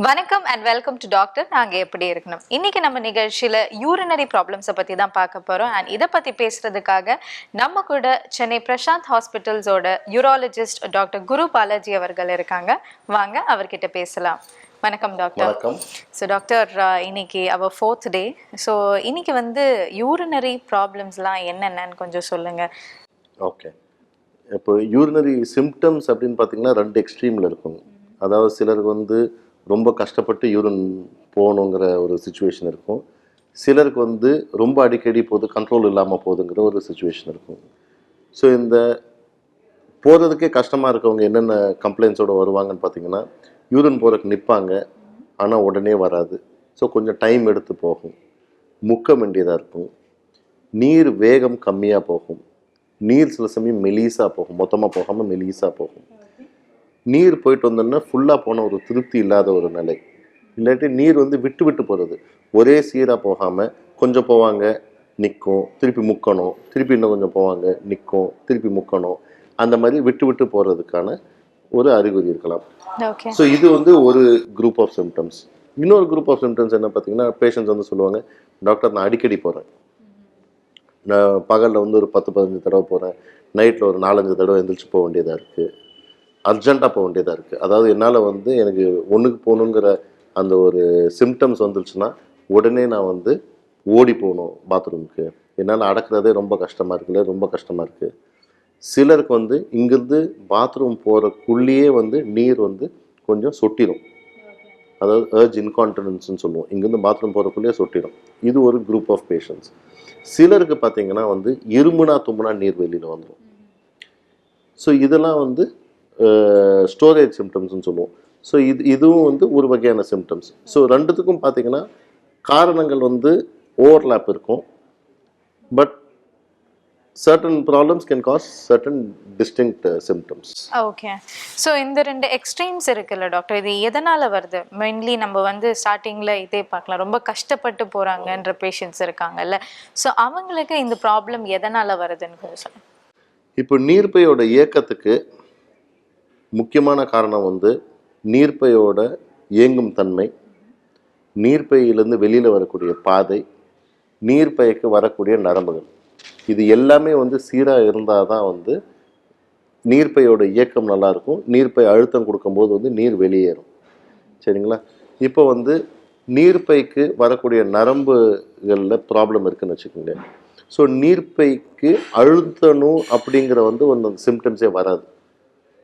வணக்கம் and welcome to doctor. நாங்கள் எப்படி இருக்கணும். இன்னைக்கு நம்ம நிகழ்ச்சியில் யூரினரி ப்ராப்ளம்ஸை பற்றி தான் பார்க்க போகிறோம். அண்ட் இதை பற்றி பேசுறதுக்காக நம்ம கூட சென்னை பிரசாந்த் ஹாஸ்பிட்டல்ஸோட யூராலஜிஸ்ட் டாக்டர் குரு பாலாஜி அவர்கள் இருக்காங்க. வாங்க அவர்கிட்ட பேசலாம். வணக்கம் டாக்டர். வணக்கம். ஸோ டாக்டர், இன்னைக்கு அவர் 4th டே. ஸோ இன்னைக்கு யூரினரி ப்ராப்ளம்ஸ்லாம் என்னென்னு கொஞ்சம் சொல்லுங்கள். ஓகே, இப்போ யூரினரி சிம்டம்ஸ் அப்படின்னு பார்த்தீங்கன்னா 2 எக்ஸ்ட்ரீமில் இருக்கும். அதாவது சிலருக்கு ரொம்ப கஷ்டப்பட்டு யூரின் போகணுங்கிற ஒரு சுச்சுவேஷன் இருக்கும். சிலருக்கு ரொம்ப அடிக்கடி கண்ட்ரோல் இல்லாமல் போகுதுங்கிற ஒரு சுச்சுவேஷன் இருக்கும். ஸோ இந்த போகிறதுக்கே கஷ்டமாக இருக்கவங்க என்னென்ன கம்ப்ளைண்ட்ஸோடு வருவாங்கன்னு பார்த்தீங்கன்னா, யூரின் போகிறதுக்கு நிற்பாங்க, ஆனால் உடனே வராது. ஸோ கொஞ்சம் டைம் எடுத்து போகும், முக்க வேண்டியதாக இருக்கும், நீர் வேகம் கம்மியாக போகும், நீர் சில சமயம் மெலிசாக போகும், மொத்தமாக போகாமல் மெலிசாக போகும். நீர் போயிட்டு வந்தோன்னா ஃபுல்லாக போன ஒரு திருப்தி இல்லாத ஒரு நிலை. இல்லாட்டி நீர் விட்டு விட்டு போகிறது, ஒரே சீராக போகாமல் கொஞ்சம் போவாங்க நிற்கும், திருப்பி முக்கணும், திருப்பி இன்னும் கொஞ்சம் போவாங்க நிற்கும், திருப்பி முக்கணும், அந்த மாதிரி விட்டு விட்டு போகிறதுக்கான ஒரு அறிகுறி இருக்கலாம். ஸோ இது ஒரு குரூப் ஆஃப் சிம்டம்ஸ். இன்னொரு குரூப் ஆஃப் சிம்டம்ஸ் என்ன பார்த்தீங்கன்னா, பேஷண்ட்ஸ் சொல்லுவாங்க, டாக்டர் நான் அடிக்கடி போகிறேன், நான் பகலில் ஒரு 10-15 தடவை போகிறேன், நைட்டில் ஒரு 4-5 தடவை எந்திரிச்சு போக வேண்டியதாக இருக்குது, அர்ஜென்ட்டாக போக வேண்டியதாக இருக்குது. அதாவது என்னால் எனக்கு ஒன்றுக்கு போகணுங்கிற அந்த ஒரு சிம்டம்ஸ் வந்துருச்சுன்னா உடனே நான் ஓடி போகணும் பாத்ரூமுக்கு, என்னால் அடக்கிறதே ரொம்ப கஷ்டமாக இருக்குல்ல, ரொம்ப கஷ்டமாக இருக்குது. சிலருக்கு இங்கேருந்து பாத்ரூம் போகிறக்குள்ளேயே நீர் கொஞ்சம் சொட்டிடும், அதாவது ஏர்ஜ் இன்கான்டினன்ஸ்னு சொல்லுவோம். இங்கேருந்து பாத்ரூம் போகிறக்குள்ளேயே சொட்டிடும். இது ஒரு குரூப் ஆஃப் பேஷண்ட்ஸ். சிலருக்கு பார்த்தீங்கன்னா இருமுனா தும்புனா நீர் வெளியில் வந்துடும். ஸோ இதெல்லாம் ஸ்டோரேஜ் சிம்டம்ஸ்னு சொல்லுவோம். ஸோ இதுவும் ஒரு வகையான சிம்டம்ஸ். ஸோ ரெண்டுத்துக்கும் பார்த்தீங்கன்னா காரணங்கள் ஓவர்லாப் இருக்கும். But certain problems can cause certain distinct symptoms. Okay. So இந்த 2 எக்ஸ்ட்ரீம்ஸ் இருக்குல்ல டாக்டர், இது எதனால் வருது? மெயின்லி நம்ம ஸ்டார்டிங்கில் இதே பார்க்கலாம், ரொம்ப கஷ்டப்பட்டு போகிறாங்கன்ற பேஷண்ட்ஸ் இருக்காங்கல்ல. ஸோ அவங்களுக்கு இந்த ப்ராப்ளம் எதனால் வருதுன்னு கொஞ்சம் சொல்லுங்கள். இப்போ நீர்ப்பையோட இயக்கத்துக்கு முக்கியமான காரணம் நீர்ப்பையோட இயங்கும் தன்மை, நீர்ப்பையிலேருந்து வெளியில் வரக்கூடிய பாதை, நீர்ப்பைக்கு வரக்கூடிய நரம்புகள், இது எல்லாமே சீராக இருந்தால் தான் நீர்ப்பையோட இயக்கம் நல்லாயிருக்கும். நீர்ப்பை அழுத்தம் கொடுக்கும்போது நீர் வெளியேறும். சரிங்களா? இப்போ நீர்ப்பைக்கு வரக்கூடிய நரம்புகளில் ப்ராப்ளம் இருக்குதுன்னு வச்சுக்கோங்க. ஸோ நீர்ப்பைக்கு அழுத்தணும் அப்படிங்கிற அந்த சிம்டம்ஸே வராது.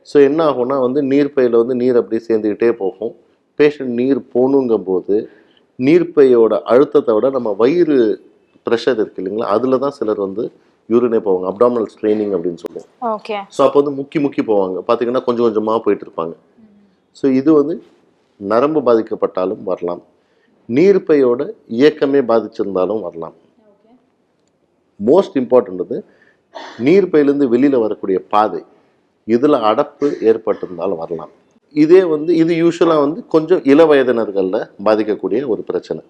ஸோ என்ன ஆகும்னா நீர்ப்பையில் நீர் அப்படியே சேர்ந்துக்கிட்டே போகும். பேஷண்ட் நீர் போகணுங்கும் போது நீர்ப்பையோட அழுத்தத்தை விட நம்ம வயிறு ப்ரெஷர் இருக்குது இல்லைங்களா, அதில் தான் சிலர் யூரினே போவாங்க. அப்டாமினல் ஸ்ட்ரெயினிங் அப்படின்னு சொல்லுவோம். ஓகே. ஸோ அப்போ முக்கி போவாங்க, பார்த்தீங்கன்னா கொஞ்சம் கொஞ்சமாக போயிட்டு இருப்பாங்க. ஸோ இது நரம்பு பாதிக்கப்பட்டாலும் வரலாம், நீர்ப்பையோட இயக்கமே பாதிச்சிருந்தாலும் வரலாம். மோஸ்ட் இம்பார்ட்டன்ட் நீர்ப்பையிலேருந்து வெளியில் வரக்கூடிய பாதை, இதில் அடப்பு ஏற்பட்டிருந்தாலும் வரலாம். இதே இது யூஸ்வலாக கொஞ்சம் இளவயதினர்களில் பாதிக்கக்கூடிய ஒரு பிரச்சனை.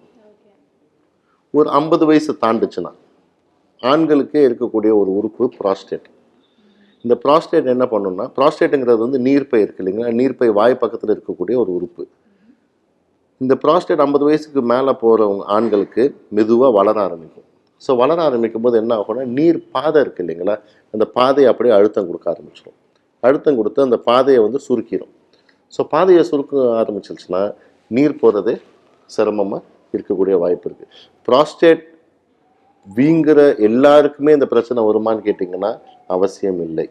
ஒரு 50 வயசு தாண்டுச்சுன்னா ஆண்களுக்கே இருக்கக்கூடிய ஒரு உறுப்பு ப்ராஸ்டேட். இந்த ப்ராஸ்டேட் என்ன பண்ணுன்னா, ப்ராஸ்டேட்டுங்கிறது நீர்ப்பை இருக்கு இல்லைங்களா, நீர்ப்பை வாய் பக்கத்தில் இருக்கக்கூடிய ஒரு உறுப்பு. இந்த ப்ராஸ்டேட் 50 வயசுக்கு மேலே போகிறவங்க ஆண்களுக்கு மெதுவாக வளர ஆரம்பிக்கும். ஸோ வளர ஆரம்பிக்கும் போது என்ன ஆகும்னா, நீர் பாதை இருக்குது இல்லைங்களா, அந்த பாதையை அப்படியே அழுத்தம் கொடுக்க ஆரம்பிச்சிடும். அழுத்தம் கொடுத்து அந்த பாதையை சுருக்கிடும். ஸோ பாதையை சுருக்க ஆரம்பிச்சிருச்சுன்னா நீர் போகிறதே சிரமமாக இருக்கக்கூடிய வாய்ப்பு இருக்குது. ப்ராஸ்டேட் வீங்கிற எல்லாருக்குமே இந்த பிரச்சனை வருமானு கேட்டிங்கன்னா அவசியம் இல்லை.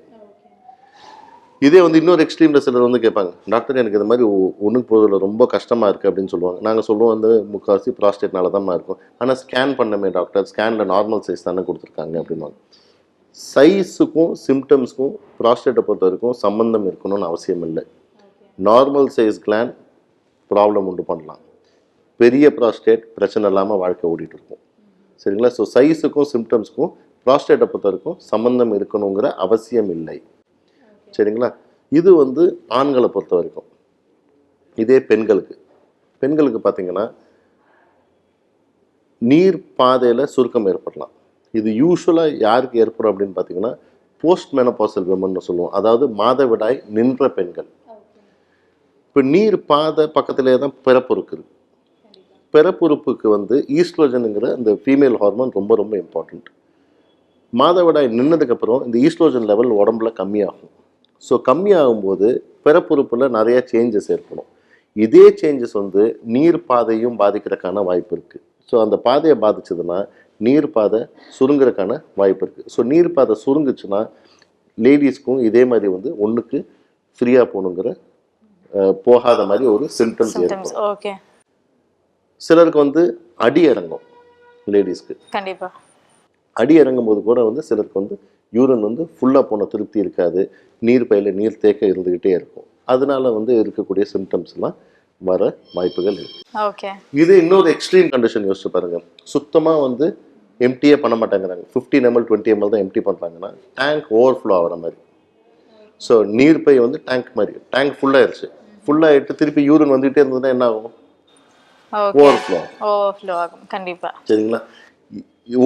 இதே இன்னொரு எக்ஸ்ட்ரீமில் சிலர் கேட்பாங்க, டாக்டர் எனக்கு இந்த மாதிரி ஒன்றுக்கு போகிறதுல ரொம்ப கஷ்டமாக இருக்குது அப்படின்னு சொல்லுவாங்க. நாங்கள் சொல்லுவோம் முக்கால்வாசி ப்ராஸ்டேட்னால தான் இருக்கும். ஆனால் ஸ்கேன் பண்ணமே டாக்டர், ஸ்கேனில் நார்மல் சைஸ் தானே கொடுத்துருக்காங்க அப்படின்வாங்க. சைஸுக்கும் சிம்டம்ஸ்க்கும் ப்ராஸ்டேட்டை பொறுத்த வரைக்கும் சம்பந்தம் இருக்கணும்னு அவசியம் இல்லை. நார்மல் சைஸ் கிளாண்ட் ப்ராப்ளம் உண்டு பண்ணலாம், பெரிய ப்ராஸ்டேட் பிரச்சனை இல்லாமல் வாழ்க்கை ஓடிட்டு இருக்கும். சரிங்களா? ஸோ சைஸுக்கும் சிம்டம்ஸ்க்கும் ப்ராஸ்டேட்டை பொறுத்த வரைக்கும் சம்பந்தம் இருக்கணுங்கிற அவசியம் இல்லை. சரிங்களா? இது ஆண்களை பொறுத்த வரைக்கும். இதே பெண்களுக்கு பார்த்தீங்கன்னா நீர் பாதையில் சுருக்கம் ஏற்படலாம். இது யூஸ்வலாக யாருக்கு ஏற்படும் அப்படின்னு பார்த்தீங்கன்னா, போஸ்ட் மெனோபாசல் விமன்னு சொல்லுவோம். அதாவது மாதவிடாய் நின்ற பெண்கள். இப்போ நீர் பாதை பக்கத்துலேயே தான் பிறப்புறுக்கு இருக்கு. பிறப்புறுப்புக்கு வந்து ஈஸ்ட்ரோஜனுங்கிற அந்த ஃபீமேல் ஹார்மோன் ரொம்ப ரொம்ப இம்பார்ட்டண்ட். மாதவிடாய் நின்னதுக்கப்புறம் இந்த ஈஸ்ட்ரோஜன் லெவல் உடம்புல கம்மியாகும். ஸோ கம்மியாகும்போது பிறப்புறுப்பில் நிறைய சேஞ்சஸ் ஏற்படும். இதே சேஞ்சஸ் வந்து நீர் பாதையும் பாதிக்கிறதுக்கான வாய்ப்பு இருக்குது. ஸோ அந்த பாதையை பாதிச்சதுன்னா நீர் பாதை சுருங்குறதுக்கான வாய்ப்பு இருக்குது. ஸோ நீர் பாதை சுருங்குச்சுன்னா லேடிஸ்க்கும் இதே மாதிரி வந்து ஒன்றுக்கு ஃப்ரீயாக போகணுங்கிற போகாத மாதிரி ஒரு சிம்டம்ஸ் ஏற்படும். ஓகே. சிலருக்கு வந்து அடி இறங்கும். லேடிஸ்க்கு கண்டிப்பா அடி இறங்கும் போது கூட வந்து சிலருக்கு வந்து யூரின் வந்து ஃபுல்லாக போன திருப்தி இருக்காது, நீர் பையில் நீர் தேக்கம் இருந்துக்கிட்டே இருக்கும். அதனால வந்து இருக்கக்கூடிய சிம்டம்ஸ்லாம் வர வாய்ப்புகள் இருக்கு. ஓகே. இது இன்னொரு எக்ஸ்ட்ரீம் கண்டிஷன் யோசிச்சு பாருங்க. சுத்தமாக வந்து எம்டியே பண்ண மாட்டேங்கிறாங்க. 15 ml 20 ml தான் எம்டி பண்ணுறாங்கன்னா டேங்க் ஓவர்ஃப்ளோ ஆகிற மாதிரி. ஸோ நீர் பை வந்து டேங்க் மாதிரி, டேங்க் ஃபுல்லாகிடுச்சு, ஃபுல்லாகிட்டு திருப்பி யூரின் வந்துகிட்டே இருந்ததுன்னா என்ன ஆகும்? ஓவர்ஃப்ளோ ஆகும். கண்டிப்பா. சரிங்களா?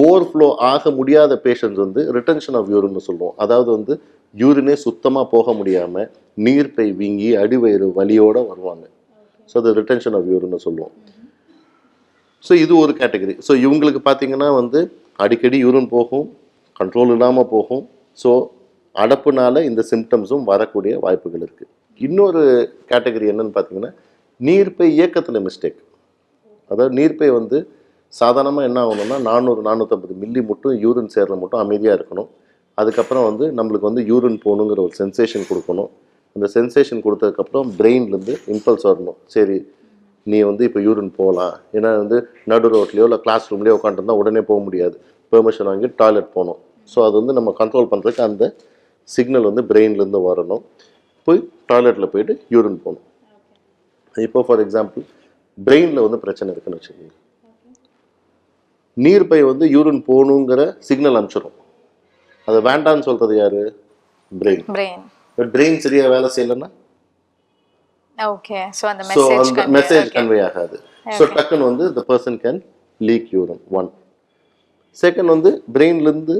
ஓவர்ஃப்ளோ ஆக முடியாத பேஷண்ட்ஸ் வந்து ரிட்டன்ஷன் ஆஃப் யூரின்னு சொல்லுவோம். அதாவது வந்து யூரினே சுத்தமாக போக முடியாமல் நீர் பை வீங்கி அடிவயிறு வலியோடு வருவாங்க. ஸோ அது ரிட்டன்ஷன் ஆஃப் யூரின்னு சொல்லுவோம். ஸோ இது ஒரு கேட்டகரி. ஸோ இவங்களுக்கு பார்த்தீங்கன்னா வந்து அடிக்கடி யூரின் போகும், கண்ட்ரோல் இல்லாமல் போகும். ஸோ அடப்புனால இந்த சிம்டம்ஸும் வரக்கூடிய வாய்ப்புகள் இருக்குது. இன்னொரு கேட்டகரி என்னன்னு பார்த்தீங்கன்னா நீர்ப்பை இயக்கத்தில் மிஸ்டேக். அதாவது நீர்ப்பை வந்து சாதாரணமாக என்ன ஆகணும்னா 400-450 மில்லி மட்டும் யூரின் சேர்ற மட்டும் அமைதியாக இருக்கணும். அதுக்கப்புறம் வந்து நம்மளுக்கு வந்து யூரின் போகணுங்கிற ஒரு சென்சேஷன் கொடுக்கணும். அந்த சென்சேஷன் கொடுத்ததுக்கப்புறம் பிரெயின்லேருந்து இம்பல்ஸ் வரணும், சரி நீ வந்து இப்போ யூரின் போகலாம். ஏன்னா வந்து நடு ரோட்லேயோ இல்லை கிளாஸ் ரூம்லேயோ உட்காந்துருந்தா உடனே போக முடியாது, பெர்மிஷன் வாங்கி டாய்லெட் போகணும். ஸோ அது வந்து நம்ம கண்ட்ரோல் பண்ணுறதுக்கு அந்த சிக்னல் வந்து பிரெயின்லேருந்து வரணும். போய் டாய்லெட்டில் போயிட்டு யூரின் போகணும். இப்போ ஃபார் எக்ஸாம்பிள் பிரெயினில் வந்து பிரச்சனை இருக்குன்னு வச்சுக்கோங்க. நீர்ப்பை வந்து யூரின் போகணுங்கிற சிக்னல் அனுப்பிச்சிடும். அதை வேண்டான்னு சொல்கிறது யார்? பிரெயின். பிரெயின் சரியாக வேலை செய்யலைன்னா ஓகே, ஸோ அந்த மெசேஜ் கன்வே ஆகாது. ஸோ டக்குன்னு வந்து the person can leak urine. 1. Second வந்து பிரெயின்லேருந்து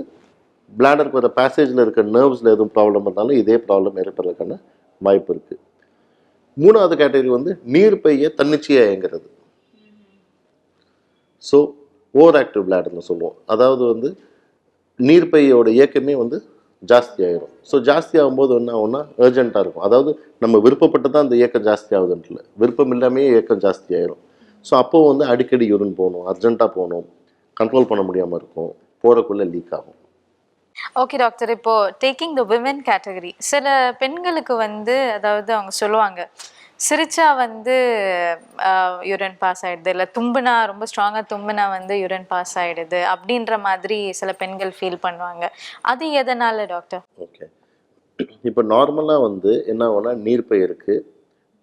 பிளாடருக்கு வர பேசேஜில் இருக்க நர்வ்ஸில் எதுவும் ப்ராப்ளம் இருந்தாலும் இதே ப்ராப்ளம் ஏற்படுறதுக்கான வாய்ப்பு இருக்குது. 3வது கேட்டகரி வந்து நீர்ப்பையை தன்னிச்சையாக இயங்கிறது. ஸோ ஓவர் ஆக்டிவ் பிளாடர்னு சொல்லுவோம். அதாவது வந்து நீர்ப்பையோட இயக்கமே வந்து ஜாஸ்தி ஆகிடும். ஸோ ஜாஸ்தி ஆகும்போது என்ன ஆகும்னா அர்ஜென்ட்டாக இருக்கும். அதாவது நம்ம விருப்பப்பட்டு தான் அந்த இயக்கம் ஜாஸ்தி ஆகுதுன்ட்டு இல்லை, விருப்பம் இல்லாமே இயக்கம் ஜாஸ்தி ஆகிடும். ஸோ அப்போ வந்து அடிக்கடி யூரின் போகணும், அர்ஜென்ட்டாக போகணும், கண்ட்ரோல் பண்ண முடியாமல் இருக்கும், போகிறக்குள்ளே லீக் ஆகும். ஓகே டாக்டர், இப்போ டேக்கிங் த விமென் கேட்டகரி, சில பெண்களுக்கு வந்து அதாவது அவங்க சொல்லுவாங்க சிரிச்சா வந்து யூரின் பாஸ் ஆகிடுது, இல்லை தும்புனா ரொம்ப ஸ்ட்ராங்காக தும்புனா வந்து யூரின் பாஸ் ஆகிடுது அப்படின்ற மாதிரி சில பெண்கள் ஃபீல் பண்ணுவாங்க. அது எதனால் டாக்டர்? ஓகே, இப்போ நார்மலாக வந்து என்ன ஆகும்னா நீர்ப்பை இருக்குது,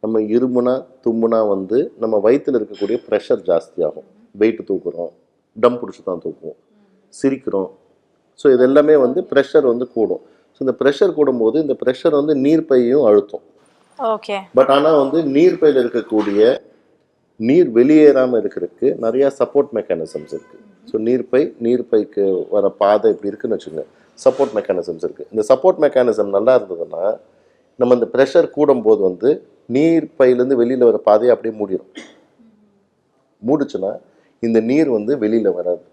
நம்ம இருமுனா தும்புனா வந்து நம்ம வயிற்றில் இருக்கக்கூடிய ப்ரெஷர் ஜாஸ்தியாகும். வெயிட்டு தூக்குறோம், டம் பிடிச்சி தான் தூக்குவோம், சிரிக்கிறோம். ஸோ இது எல்லாமே வந்து ப்ரெஷர் வந்து கூடும். ஸோ இந்த ப்ரெஷர் கூடும்போது இந்த ப்ரெஷர் வந்து நீர்ப்பையும் அழுத்தும். ஓகே. பட் ஆனால் வந்து நீர்ப்பையில் இருக்கக்கூடிய நீர் வெளியேறாமல் இருக்கிறதுக்கு நிறையா சப்போர்ட் மெக்கானிசம்ஸ் இருக்குது. ஸோ நீர்ப்பைக்கு வர பாதை இப்படி இருக்குன்னு வச்சுக்கோங்க, சப்போர்ட் மெக்கானிசம்ஸ் இருக்குது. இந்த சப்போர்ட் மெக்கானிசம் நல்லா இருந்ததுன்னா நம்ம இந்த ப்ரெஷர் கூடும்போது வந்து நீர்ப்பையிலேருந்து வெளியில் வர பாதையை அப்படியே மூடிச்சுன்னா இந்த நீர் வந்து வெளியில் வராது.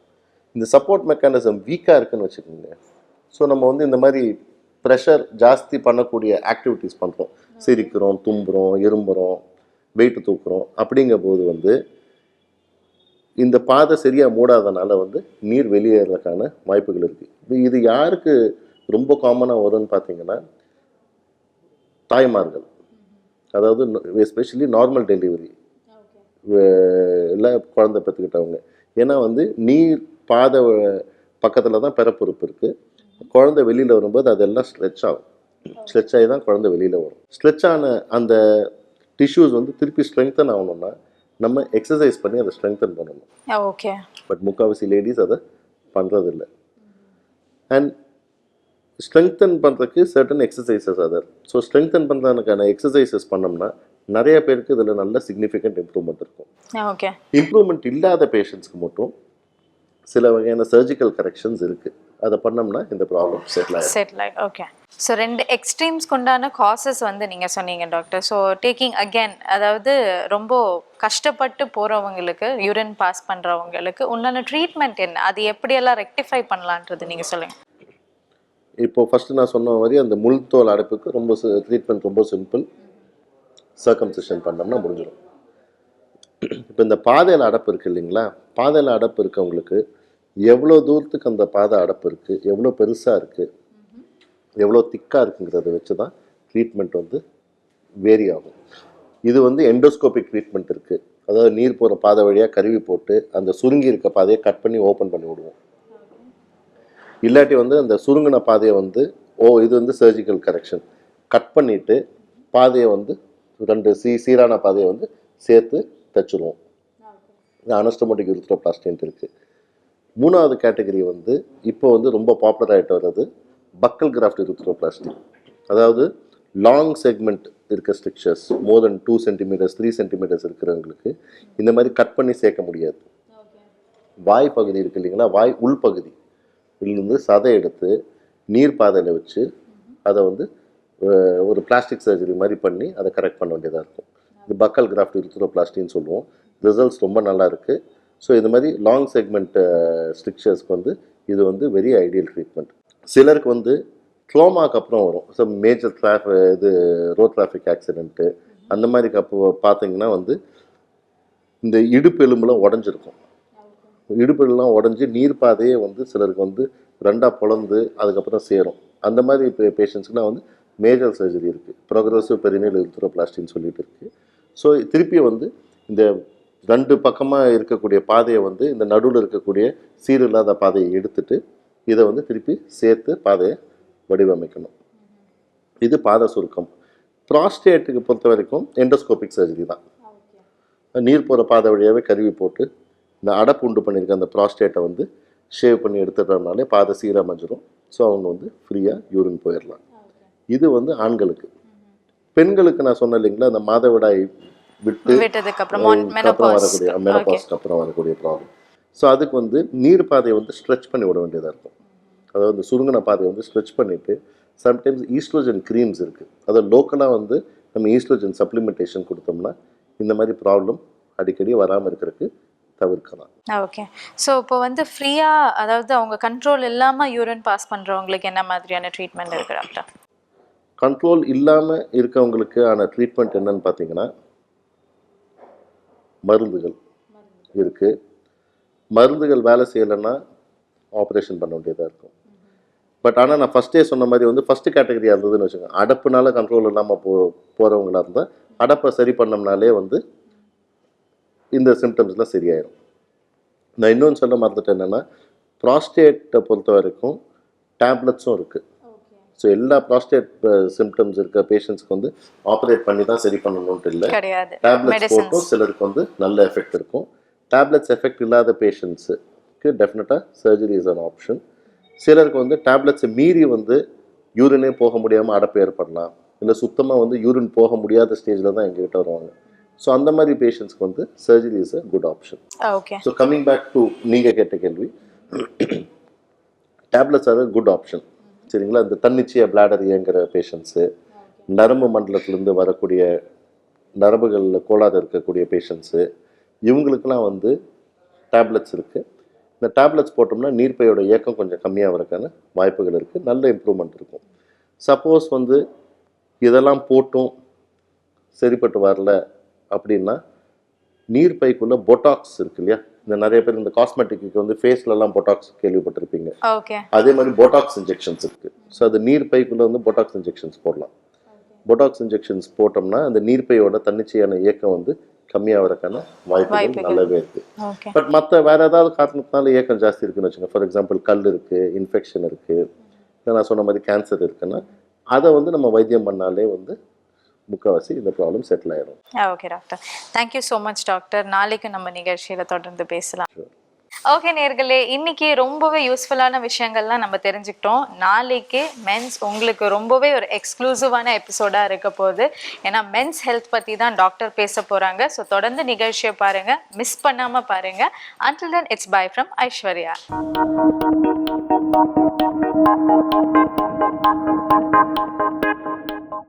இந்த சப்போர்ட் மெக்கானிசம் வீக்காக இருக்குன்னு வச்சுக்கோங்க. ஸோ நம்ம வந்து இந்த மாதிரி ப்ரெஷர் ஜாஸ்தி பண்ணக்கூடிய ஆக்டிவிட்டீஸ் பண்ணுறோம், சிரிக்கிறோம், தும்புறோம், இரும்புறோம், வெயிட்டு தூக்குறோம். அப்படிங்கிற போது வந்து இந்த பாதை சரியாக மூடாதனால வந்து நீர் வெளியேறதுக்கான வாய்ப்புகள் இருக்குது. இது யாருக்கு ரொம்ப காமனாக வரும்னு பார்த்தீங்கன்னா தாய்மார்கள், அதாவது எஸ்பெஷலி நார்மல் டெலிவரி இல்லை குழந்தை பெற்றுக்கிட்டவங்க. ஏன்னா வந்து நீர் பாதை பக்கத்தில் தான் பிறப்புறுப்பு இருக்குது. குழந்தை வெளியில் வரும்போது அதெல்லாம் ஸ்ட்ரெச் ஆகும். ஸ்ட்ரெச் ஆகி தான் குழந்தை வெளியில் வரும். ஸ்ட்ரெச் ஆன அந்த டிஷ்யூஸ் வந்து திருப்பி ஸ்ட்ரெங்தன் ஆகணும்னா நம்ம எக்ஸசைஸ் பண்ணி அதை ஸ்ட்ரெங்தன் பண்ணணும். ஓகே. பட் முக்கால்வாசி லேடிஸ் அதை பண்ணுறதில்லை. அண்ட் ஸ்ட்ரெங்தன் பண்ணுறதுக்கு certain exercises other. So strengthen பண்ணுறதுக்கான எக்ஸசைசஸ் பண்ணோம்னா நிறைய பேருக்கு இதில் நல்ல சிக்னிஃபிகண்ட் இம்ப்ரூவ்மெண்ட் இருக்கும். ஓகே. இம்ப்ரூவ்மெண்ட் இல்லாத பேஷண்ட்ஸ்க்கு மட்டும் சில வகையான சர்ஜிக்கல் கரெக்ஷன்ஸ் இருக்குது. அதை பண்ணோம்னா இந்த ப்ராப்ளம் செட்டில் ஆகிடும். Settle okay. ஸோ 2 எக்ஸ்ட்ரீம்ஸ்க்கு உண்டான காசஸ் வந்து நீங்கள் சொன்னீங்க டாக்டர். ஸோ டேக்கிங் அகேன், அதாவது ரொம்ப கஷ்டப்பட்டு போகிறவங்களுக்கு, யூரின் பாஸ் பண்ணுறவங்களுக்கு உண்டான ட்ரீட்மெண்ட் என்ன, அது எப்படியெல்லாம் ரெக்டிஃபை பண்ணலான்றது நீங்கள் சொல்லுங்கள். இப்போது ஃபஸ்ட்டு நான் சொன்ன மாதிரி அந்த முள்தோல் அடைப்புக்கு ரொம்ப ட்ரீட்மெண்ட் ரொம்ப சிம்பிள். சர்க்கம்சிஷன் பண்ணோம்னா முடிஞ்சிடும். இப்போ இந்த பாதையில் அடைப்பு இருக்குது இல்லைங்களா, பாதையில் அடைப்பு இருக்கவங்களுக்கு எவ்வளோ தூரத்துக்கு அந்த பாதை அடைப்பு இருக்குது, எவ்வளோ பெருசாக இருக்குது, எவ்வளோ திக்காக இருக்குங்கிறத வச்சு தான் ட்ரீட்மெண்ட் வந்து வேரி ஆகும். இது வந்து எண்டோஸ்கோபிக் ட்ரீட்மெண்ட் இருக்குது. அதாவது நீர் போகிற பாதை வழியாக கருவி போட்டு அந்த சுருங்கி இருக்க பாதையை கட் பண்ணி ஓப்பன் பண்ணி விடுவோம். இல்லாட்டி வந்து அந்த சுருங்கின பாதையை வந்து இது வந்து சர்ஜிக்கல் கரெக்ஷன், கட் பண்ணிவிட்டு பாதையை வந்து 2 சீரான பாதையை வந்து சேர்த்து தைச்சிருவோம். இது அனஸ்டமோட்டிக் யூரித்ரோபிளாஸ்டின்ட்டு இருக்குது. 3வது கேட்டகரி வந்து இப்போ வந்து ரொம்ப பாப்புலர் ஆகிட்டு வர்றது பக்கல் கிராஃப்ட் யூரித்ரோபிளாஸ்டி. அதாவது லாங் செக்மெண்ட் இருக்க ஸ்ட்ரிக்சர்ஸ் மோர் தென் 2 சென்டிமீட்டர்ஸ் 3 சென்டிமீட்டர்ஸ் இருக்கிறவங்களுக்கு இந்த மாதிரி கட் பண்ணி சேர்க்க முடியாது. வாய் பகுதி இருக்குது இல்லைங்களா, வாய் உள்பகுதி இருந்து சதை எடுத்து நீர் பாதையில் வச்சு அதை வந்து ஒரு பிளாஸ்டிக் சர்ஜரி மாதிரி பண்ணி அதை கரெக்ட் பண்ண வேண்டியதாக இருக்கும். இது பக்கல் கிராஃப்ட் யூரித்ரோபிளாஸ்டின்னு சொல்லுவோம். ரிசல்ட்ஸ் ரொம்ப நல்லா இருக்குது. ஸோ இது மாதிரி லாங் செக்மெண்ட் ஸ்ட்ரிக்சர்ஸ்க்கு வந்து இது வந்து வெரி ஐடியல் ட்ரீட்மெண்ட். சிலருக்கு வந்து ட்ரோமாக்கு அப்புறம் வரும். So major road traffic accident அந்த மாதிரி அப்போ பார்த்தீங்கன்னா வந்து இந்த இடுப்பு எலும்புலாம் உடஞ்சிருக்கும். இடுப்பு எல்லாம் உடஞ்சி நீர் பாதையே வந்து சிலருக்கு வந்து 2ஆக பொளந்து அதுக்கப்புறம் சேரும். அந்த மாதிரி பேஷண்ட்ஸ்க்குலாம் வந்து மேஜர் சர்ஜரி இருக்குது. ப்ரோக்ரஸிவ் பெரினியல் யூரித்ரோபிளாஸ்டின்னு சொல்லிட்டு இருக்குது. ஸோ திருப்பி வந்து இந்த 2 பக்கமாக இருக்கக்கூடிய பாதையை வந்து இந்த நடுவில் இருக்கக்கூடிய சீரில்லாத பாதையை எடுத்துட்டு இதை வந்து திருப்பி சேர்த்து பாதையை வடிவமைக்கணும். இது பாத சுருக்கம். ப்ராஸ்டேட்டுக்கு பொறுத்த வரைக்கும் எண்டோஸ்கோபிக் சர்ஜரி தான். நீர் போகிற பாதை வழியாகவே கருவி போட்டு இந்த அடைப்பு உண்டு பண்ணியிருக்க அந்த ப்ராஸ்டேட்டை வந்து ஷேவ் பண்ணி எடுத்துடுறதுனாலே பாதை சீராக மஞ்சிடும். ஸோ அவங்க வந்து ஃப்ரீயாக யூரின் போயிடலாம். இது வந்து ஆண்களுக்கு. பெண்களுக்கு நான் சொன்னேன் இல்லைங்களா, அந்த மாதவிடாய் விட்டதுக்கு அப்புறம் வரக்கூடிய மெனோபாஸ்க்கு அப்புறம் வரக்கூடிய ப்ராப்ளம். ஸோ அதுக்கு வந்து நீர் பாதையை வந்து ஸ்ட்ரெச் பண்ணி விட வேண்டியதாக இருக்கும். அதாவது சுருங்கின பாதையை வந்து ஸ்ட்ரெச் பண்ணிவிட்டு சம்டைம்ஸ் ஈஸ்ட்ரோஜன் க்ரீம்ஸ் இருக்குது. அதாவது லோக்கலாக வந்து நம்ம ஈஸ்ட்ரோஜன் சப்ளிமெண்டேஷன் கொடுத்தோம்னா இந்த மாதிரி ப்ராப்ளம் அடிக்கடி வராமல் இருக்கிறதுக்கு தவிர்க்கலாம். ஓகே. ஸோ இப்போ வந்து ஃப்ரீயாக, அதாவது அவங்க கண்ட்ரோல் இல்லாமல் யூரின் பாஸ் பண்ணுறவங்களுக்கு என்ன மாதிரியான ட்ரீட்மெண்ட் இருக்குது டாக்டர்? கண்ட்ரோல் இல்லாமல் இருக்கவங்களுக்கான ட்ரீட்மெண்ட் என்னன்னு பார்த்தீங்கன்னா மருந்துகள் இருக்குது. மருந்துகள் வேலை செய்யலைன்னா ஆப்ரேஷன் பண்ண வேண்டியதாக இருக்கும். பட் ஆனால் நான் ஃபஸ்ட்டே சொன்ன மாதிரி வந்து ஃபஸ்ட்டு கேட்டகரியாக இருந்ததுன்னு வச்சுக்கோங்க, அடப்புனால கண்ட்ரோல் இல்லாமல் போகிறவங்களா இருந்தால் அடப்பை சரி பண்ணோம்னாலே வந்து இந்த சிம்டம்ஸ்லாம் சரியாயிடும். நான் இன்னொன்று சொல்ல மறந்துட்டேன் என்னென்னா, ப்ராஸ்டேட்டை பொறுத்த வரைக்கும் டேப்லெட்ஸும் இருக்குது. ஸோ எல்லா ப்ராஸ்டேட் சிம்டம்ஸ் இருக்க பேஷண்ட்ஸ்க்கு வந்து ஆப்ரேட் பண்ணி தான் சரி பண்ணணும்ட்டு இல்லை. டேப்லெட்ஸ் போட்டும் சிலருக்கு வந்து நல்ல எஃபெக்ட் இருக்கும். டேப்லெட்ஸ் எஃபெக்ட் இல்லாத பேஷண்ட்ஸுக்கு டெஃபினட்டாக சர்ஜரி இஸ் அன் ஆப்ஷன். சிலருக்கு வந்து டேப்லெட்ஸை மீறி வந்து யூரினே போக முடியாமல் அடைப்பு ஏற்படலாம், இல்லை சுத்தமாக வந்து யூரின் போக முடியாத ஸ்டேஜில் தான் எங்ககிட்ட வருவாங்க. ஸோ அந்த மாதிரி பேஷண்ட்ஸ்க்கு வந்து surgery is a good option. Okay. So coming back to நீங்கள் கேட்ட கேள்வி, டேப்லெட்ஸ் ஆர் குட் ஆப்ஷன். சரிங்களா. இந்த தன்னிச்சையாக பிளாடர் இயங்குகிற பேஷண்ட்ஸு, நரம்பு மண்டலத்திலேருந்து வரக்கூடிய நரம்புகளில் கோளாறு இருக்கக்கூடிய பேஷண்ட்ஸு, இவங்களுக்கெல்லாம் வந்து டேப்லெட்ஸ் இருக்குது. இந்த டேப்லெட்ஸ் போட்டோம்னா நீர்ப்பையோட இயக்கம் கொஞ்சம் கம்மியாக வரக்கான வாய்ப்புகள் இருக்குது. நல்ல இம்ப்ரூவ்மெண்ட் இருக்கும். சப்போஸ் வந்து இதெல்லாம் போட்டும் சரிப்பட்டு வரல அப்படின்னா நீர்ப்பைக்குள்ளே பொட்டாக்ஸ் இருக்கு இல்லையா, இந்த நிறைய பேர் இந்த காஸ்மெட்டிக்கு வந்து ஃபேஸ்லலாம் பொட்டாக்ஸ் கேள்விப்பட்டிருப்பீங்க. அதே மாதிரி பொட்டாக்ஸ் இன்ஜெக்ஷன்ஸ் இருக்குது. ஸோ அது நீர்ப்பைக்குள்ளே வந்து பொட்டாக்ஸ் இன்ஜெக்ஷன்ஸ் போடலாம். பொட்டாக்ஸ் இன்ஜெக்ஷன்ஸ் போட்டோம்னா அந்த நீர்ப்பையோட தன்னிச்சையான இயக்கம் வந்து கம்மியாக வரக்கான வாய்ப்புகள் நல்லாவே இருக்குது. பட் மற்ற வேறு ஏதாவது காரணத்தினால இயக்கம் ஜாஸ்தி இருக்குன்னு வச்சுக்கோங்க. ஃபார் எக்ஸாம்பிள் கல் இருக்குது, இன்ஃபெக்ஷன் இருக்குது, நான் சொன்ன மாதிரி கேன்சர் இருக்குன்னா அதை வந்து நம்ம வைத்தியம் பண்ணாலே வந்து முக்கால்வாசி இந்த ப்ராப்ளம் செட்டில் ஆயிடும். Okay doctor, thank you so much doctor. நாளைக்கு நம்ம நிகழ்ச்சியில் தொடர்ந்து பேசலாம். ஓகே நேர்களே, இன்னைக்கு ரொம்பவே யூஸ்ஃபுல்லான விஷயங்கள்லாம் நம்ம தெரிஞ்சுக்கிட்டோம். நாளைக்கு மென்ஸ் உங்களுக்கு ரொம்பவே ஒரு எக்ஸ்க்ளூசிவான எபிசோடாக இருக்க போகுது. ஏன்னா மென்ஸ் ஹெல்த் பற்றி தான் டாக்டர் பேச போகிறாங்க. ஸோ தொடர்ந்து நிகழ்ச்சியை பாருங்கள், மிஸ் பண்ணாமல் பாருங்கள். Until then, it's bye from Aishwarya.